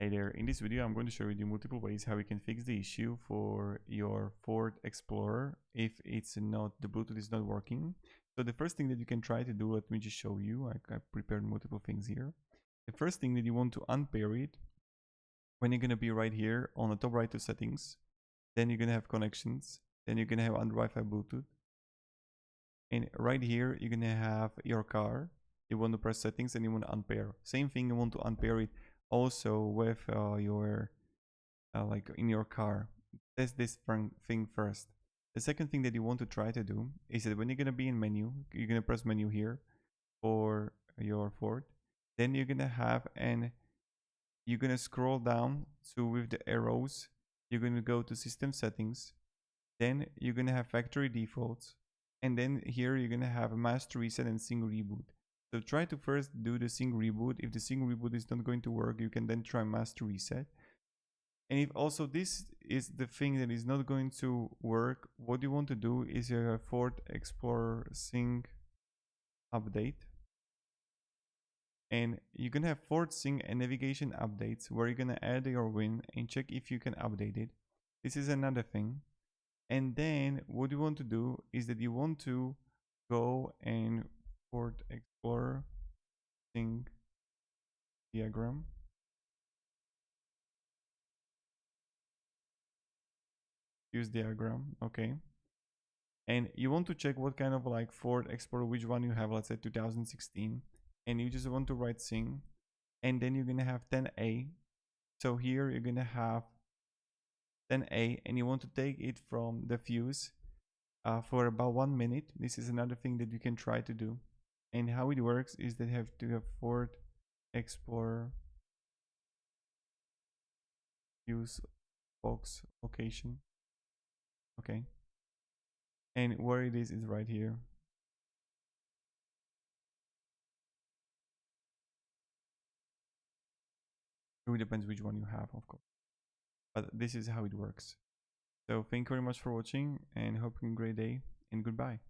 Hey there, in this video I'm going to show you multiple ways how you can fix the issue for your Ford Explorer if it's not, the Bluetooth is not working. So the first thing that you can try to do, let me just show you, I prepared multiple things here. The first thing that you want to unpair it, when you're going to be right here on the top right to settings, then you're going to have connections, then you're going to have under Wi-Fi Bluetooth. And right here, you're going to have your car. You want to press settings and you want to unpair. Same thing, you want to unpair it also with your like in your car. Test this thing first. The second thing that you want to try to do is that when you're going to be in menu, you're going to press menu here for your Ford. Then you're going to have you're going to scroll down to with the arrows. You're going to go to system settings. Then you're going to have factory defaults. And then here you're going to have a master reset and sync reboot. So try to first do the sync reboot. If the sync reboot is not going to work, you can then try master reset. And if also this is the thing that is not going to work, what you want to do is your Ford Explorer Sync update. And you're going to have Ford Sync and navigation updates where you're going to add your win and check if you can update it. This is another thing. And then what you want to do is that you want to go and Ford Explorer Sync diagram. Use diagram, okay. And you want to check what kind of like Ford Explorer, which one you have, let's say 2016. And you just want to write sync. And then you're going to have 10A. So here you're going to have 10A and you want to take it from the fuse for about 1 minute. This is another thing that you can try to do. And how it works is that you have to have Ford Explorer fuse box location. Okay. And where it is right here. It really depends which one you have, of course. But this is how it works. So thank you very much for watching and hope you have a great day and goodbye.